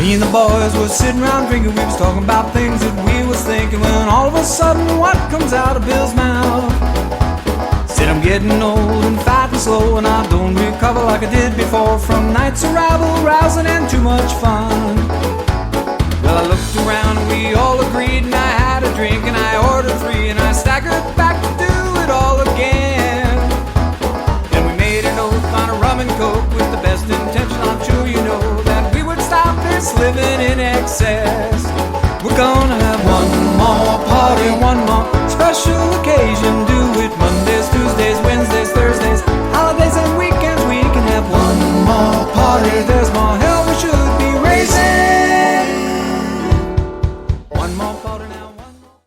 Me and the boys was sitting around drinking, we was talking about things that we was thinking, when all of a sudden what comes out of Bill's mouth? Said I'm getting old and fat and slow, and I don't recover like I did before from nights of rabble, rousing and too much fun. Well, I looked around and we all agreed, and I had a drink and I ordered 3, and I staggered back to do it all again. Then we made an oath on a rum and coke with the best intention, I'm sure you know, that we would stop this living in excess. We're gonna have one more party, one more special occasion. Do it Mondays, Tuesdays, Wednesdays, Thursdays, holidays and weekends. We can have one more party. There's more hell we should be raising. One more party now, one more.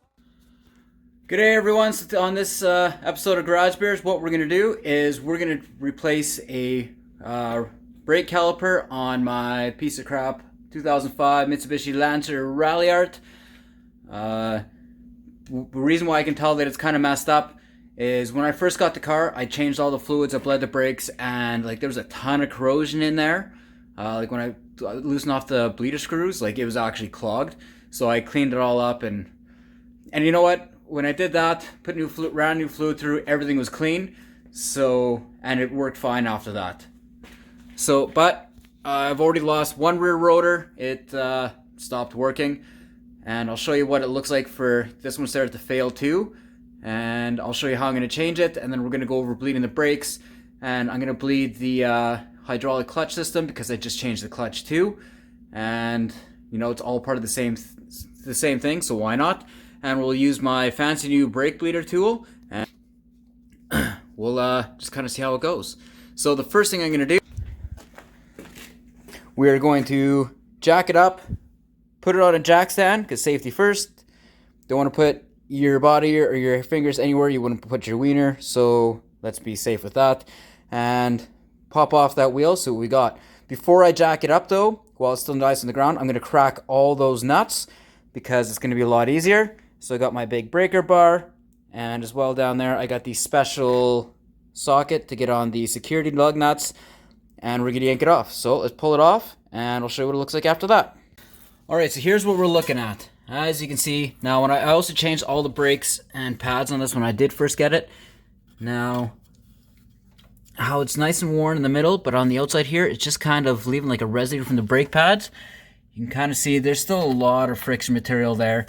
Good day, everyone. So on this episode of Garage Beers, what we're going to do is we're going to replace a brake caliper on my piece of crap 2005 Mitsubishi Lancer Rally Art. The reason why I can tell that it's kind of messed up is when I first got the car, I changed all the fluids, I bled the brakes, and like there was a ton of corrosion in there. Like when I loosened off the bleeder screws, like it was actually clogged. So I cleaned it all up, and you know what? When I did that, put brand new fluid through, everything was clean. So, and it worked fine after that. So, but I've already lost one rear rotor. It stopped working, and I'll show you what it looks like for this one started to fail too, and I'll show you how I'm going to change it, and then we're going to go over bleeding the brakes, and I'm going to bleed the hydraulic clutch system because I just changed the clutch too, and you know it's all part of the same thing, so why not? And we'll use my fancy new brake bleeder tool, and we'll just kind of see how it goes. So the first thing I'm going to do, we are going to jack it up, put it on a jack stand, because safety first. Don't want to put your body or your fingers anywhere you wouldn't put your wiener, so let's be safe with that. And pop off that wheel, see what we got. Before I jack it up though, while it's still nice on the ground, I'm going to crack all those nuts, because it's going to be a lot easier. So I got my big breaker bar, and as well down there I got the special socket to get on the security lug nuts, and we're going to yank it off. So let's pull it off, and I'll show you what it looks like after that. Alright, so here's what we're looking at. As you can see, now when I also changed all the brakes and pads on this when I did first get it. Now, how it's nice and worn in the middle, but on the outside here, it's just kind of leaving like a residue from the brake pads. You can kind of see there's still a lot of friction material there.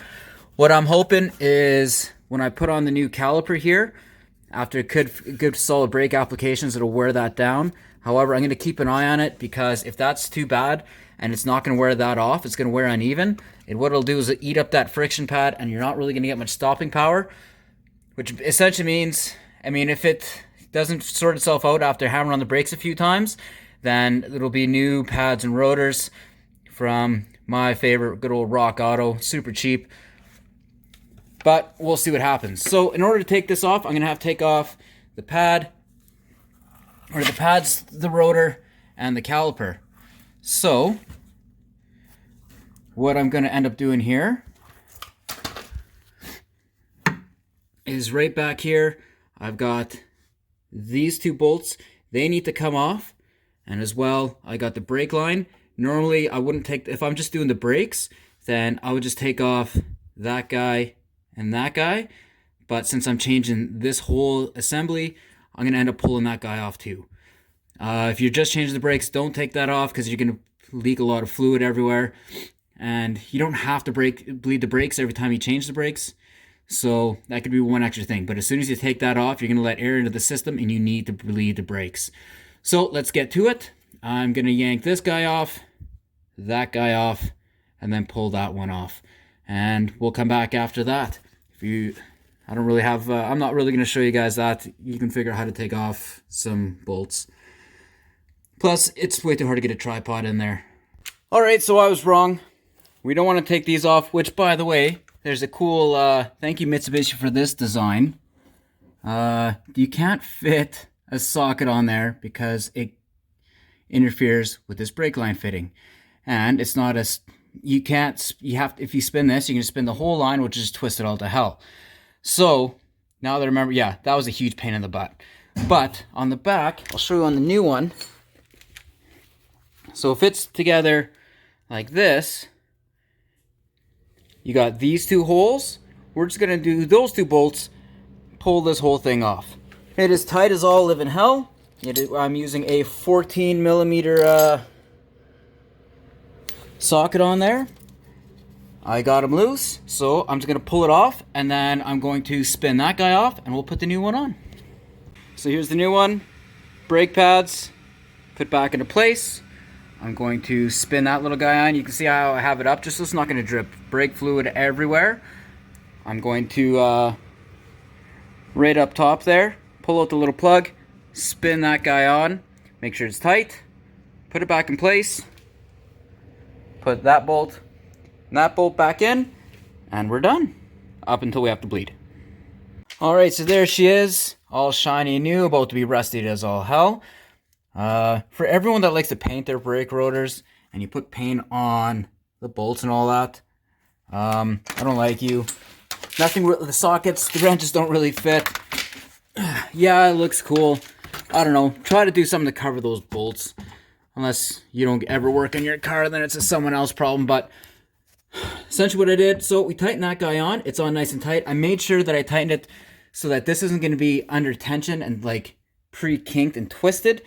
What I'm hoping is when I put on the new caliper here, after good solid brake applications, it'll wear that down. However, I'm going to keep an eye on it, because if that's too bad and it's not going to wear that off, it's going to wear uneven. And what it'll do is eat up that friction pad, and you're not really going to get much stopping power, which essentially means, I mean, if it doesn't sort itself out after hammering on the brakes a few times, then it'll be new pads and rotors from my favorite good old Rock Auto, super cheap. But we'll see what happens. So in order to take this off, I'm going to have to take off the pad, or the pads, the rotor, and the caliper. So what I'm going to end up doing here is right back here, I've got these two bolts. They need to come off. And as well, I got the brake line. Normally, I wouldn't take, if I'm just doing the brakes, then I would just take off that guy and that guy. But since I'm changing this whole assembly, I'm going to end up pulling that guy off too. If you're just changing the brakes, don't take that off, because you're going to leak a lot of fluid everywhere. And you don't have to bleed the brakes every time you change the brakes. So that could be one extra thing. But as soon as you take that off, you're going to let air into the system, and you need to bleed the brakes. So let's get to it. I'm going to yank this guy off, that guy off, and then pull that one off. And we'll come back after that. I don't really have, I'm not really going to show you guys that. You can figure out how to take off some bolts. Plus, it's way too hard to get a tripod in there. Alright, so I was wrong. We don't want to take these off, which, by the way, there's a cool, thank you Mitsubishi for this design. You can't fit a socket on there because it interferes with this brake line fitting. And it's not as, if you spin this, you can just spin the whole line, which is just twist it all to hell. So, now that I remember, yeah, that was a huge pain in the butt. But, on the back, I'll show you on the new one. So it fits together like this, you got these two holes. We're just gonna do those two bolts, pull this whole thing off. It is tight as all live in hell. I'm using a 14 millimeter socket on there. I got them loose, so I'm just gonna pull it off, and then I'm going to spin that guy off, and we'll put the new one on. So here's the new one. Brake pads, put back into place. I'm going to spin that little guy on. You can see how I have it up, just so it's not gonna drip brake fluid everywhere. I'm going to, right up top there, pull out the little plug, spin that guy on, make sure it's tight, put it back in place, put that bolt and that bolt back in, and we're done, up until we have to bleed. Alright, so there she is, all shiny and new, about to be rusted as all hell. For everyone that likes to paint their brake rotors, and you put paint on the bolts and all that, I don't like you. Nothing, the sockets, the wrenches don't really fit. Yeah, it looks cool. I don't know, try to do something to cover those bolts. Unless you don't ever work on your car, then it's a someone else's problem, but essentially what I did, so we tightened that guy on, it's on nice and tight. I made sure that I tightened it so that this isn't going to be under tension and like pre-kinked and twisted.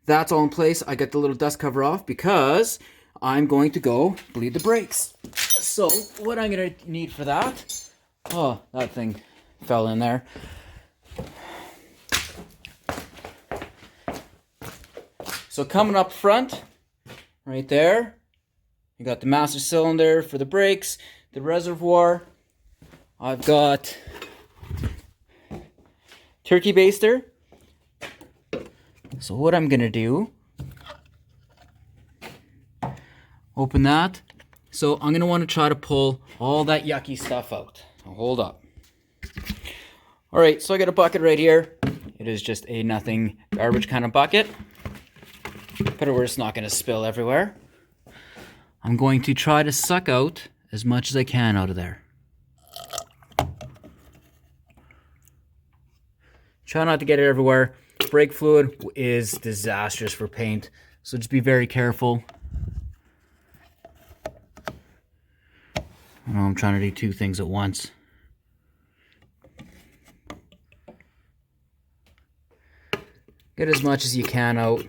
That's all in place. I got the little dust cover off because I'm going to go bleed the brakes. So what I'm going to need for that, oh, that thing fell in there. So coming up front, right there, you got the master cylinder for the brakes, the reservoir. I've got turkey baster. So what I'm gonna do, open that. So I'm gonna want to try to pull all that yucky stuff out. Now hold up. All right, so I got a bucket right here. It is just a nothing garbage kind of bucket. Put it where it's not gonna spill everywhere. I'm going to try to suck out as much as I can out of there. Try not to get it everywhere. Brake fluid is disastrous for paint, so just be very careful. I know I'm trying to do two things at once. Get as much as you can out.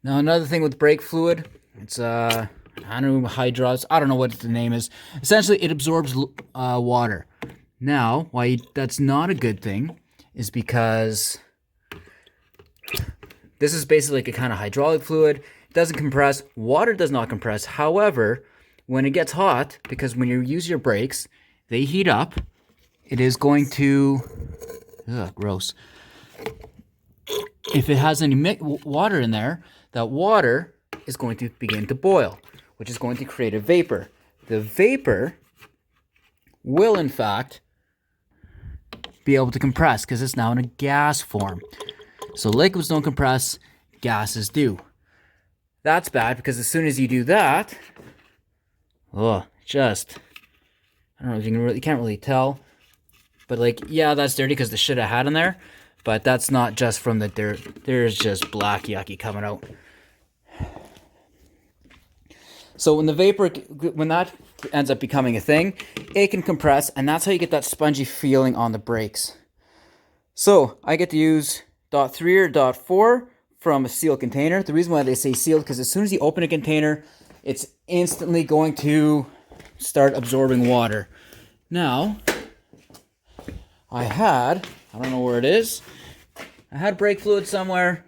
Now another thing with brake fluid, it's I don't know, hydros, I don't know what the name is. Essentially it absorbs water. Now, why that's not a good thing is because this is basically like a kind of hydraulic fluid. It doesn't compress, water does not compress. However, when it gets hot, because when you use your brakes, they heat up, it is going to, gross. If it has any water in there, that water is going to begin to boil, which is going to create a vapor. The vapor will, in fact, be able to compress because it's now in a gas form. So liquids don't compress, gases do. That's bad because as soon as you do that, I don't know if you can't really tell, but like, yeah, that's dirty because the shit I had in there, but that's not just from the dirt. There's just black yucky coming out. So when the vapor, when that ends up becoming a thing, it can compress, and that's how you get that spongy feeling on the brakes. So I get to use .3 or .4 from a sealed container. The reason why they say sealed, because as soon as you open a container, it's instantly going to start absorbing water. Now, I don't know where it is. I had brake fluid somewhere.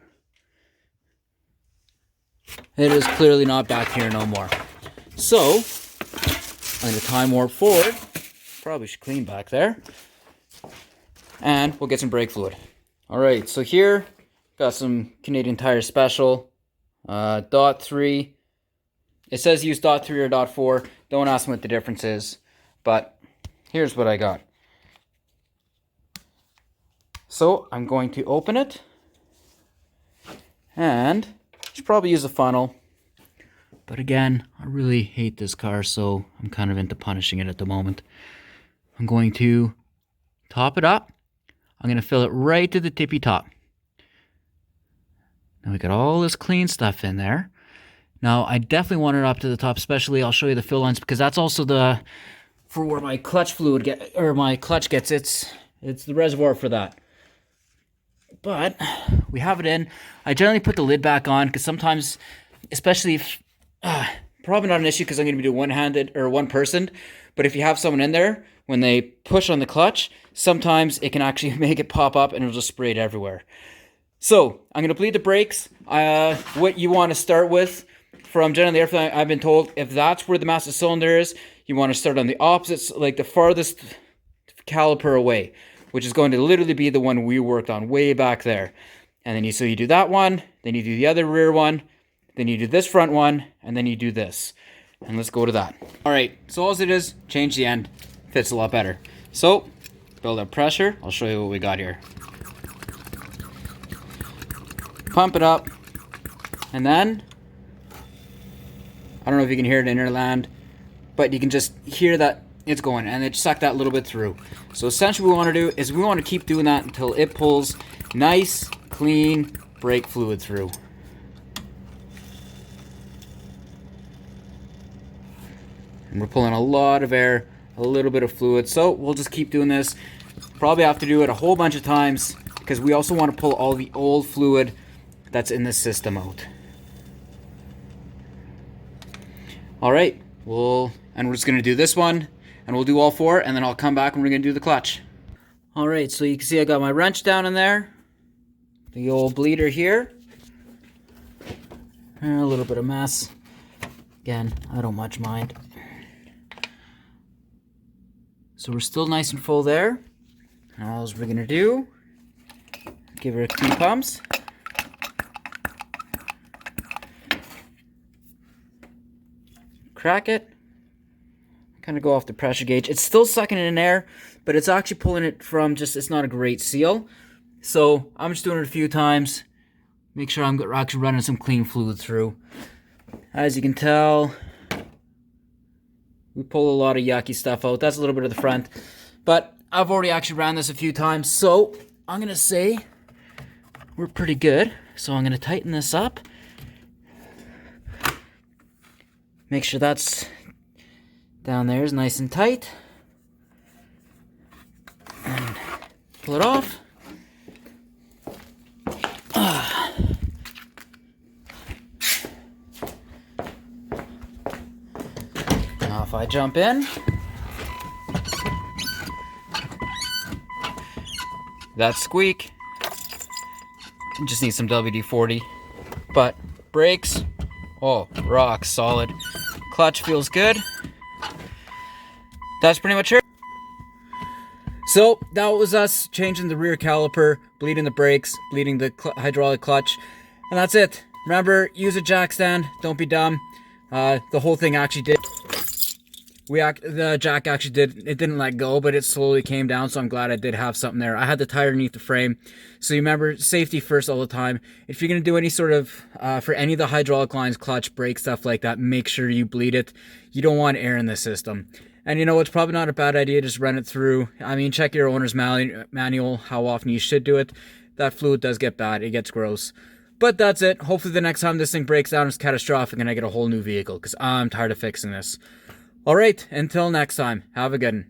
It is clearly not back here no more. So, I'm going to time warp forward. Probably should clean back there. And we'll get some brake fluid. Alright, so here, got some Canadian Tire Special. .3. It says use .3 or .4. Don't ask me what the difference is. But, here's what I got. So, I'm going to open it. And should probably use a funnel, but again, I really hate this car, so I'm kind of into punishing it at the moment. I'm going to top it up. I'm going to fill it right to the tippy top. Now we got all this clean stuff in there. Now I definitely want it up to the top, especially I'll show you the fill lines because that's also for where my clutch fluid my clutch gets it's the reservoir for that. But we have it in. I generally put the lid back on because sometimes, especially if probably not an issue because I'm going to be doing one-handed or one-person, but if you have someone in there, when they push on the clutch, sometimes it can actually make it pop up and it'll just spray it everywhere. So I'm going to bleed the brakes. What you want to start with, from generally everything I've been told, if that's where the master cylinder is, you want to start on the opposite, like the farthest caliper away, which is going to literally be the one we worked on way back there. And then you do that one, then you do the other rear one, then you do this front one, and then you do this. And let's go to that. All right, so all it is, change the end, fits a lot better. So, build up pressure. I'll show you what we got here. Pump it up, and then, I don't know if you can hear it in Interland, but you can just hear that it's going, and it sucked that little bit through. So essentially what we want to do is we want to keep doing that until it pulls nice, clean brake fluid through. And we're pulling a lot of air, a little bit of fluid, so we'll just keep doing this. Probably have to do it a whole bunch of times because we also want to pull all the old fluid that's in the system out. All right, we're just going to do this one, and we'll do all four, and then I'll come back and we're going to do the clutch. All right, so you can see I got my wrench down in there, the old bleeder here, and a little bit of mess. Again, I don't much mind. So we're still nice and full there. And all we're going to do, give her a few pumps. Crack it. Kind of go off the pressure gauge. It's still sucking it in air, but it's actually pulling it from it's not a great seal. So I'm just doing it a few times. Make sure I'm actually running some clean fluid through. As you can tell, we pull a lot of yucky stuff out. That's a little bit of the front. But I've already actually ran this a few times, so I'm going to say we're pretty good. So I'm going to tighten this up. Make sure that's down there is nice and tight. And pull it off. Now if I jump in, that squeak, just need some WD-40, but brakes, oh, rock solid. Clutch feels good. That's pretty much it. So that was us changing the rear caliper, bleeding the brakes, bleeding the hydraulic clutch, and that's it. Remember, use a jack stand, don't be dumb. The whole thing actually did. The jack actually didn't let go, but it slowly came down, so I'm glad I did have something there. I had the tire underneath the frame. So you remember, safety first all the time. If you're going to do any sort of, for any of the hydraulic lines, clutch, brake, stuff like that, make sure you bleed it. You don't want air in the system. And you know, it's probably not a bad idea, just run it through. I mean, check your owner's manual, how often you should do it. That fluid does get bad, it gets gross. But that's it. Hopefully the next time this thing breaks down is catastrophic and I get a whole new vehicle, because I'm tired of fixing this. Alright, until next time, have a good one.